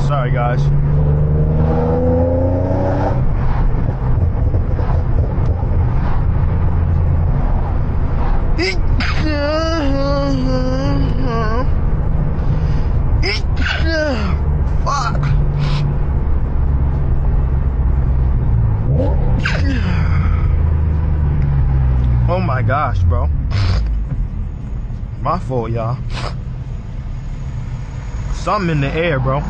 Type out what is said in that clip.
Sorry, guys. Fuck. Oh my gosh, bro. My fault, y'all. Something in the air, bro.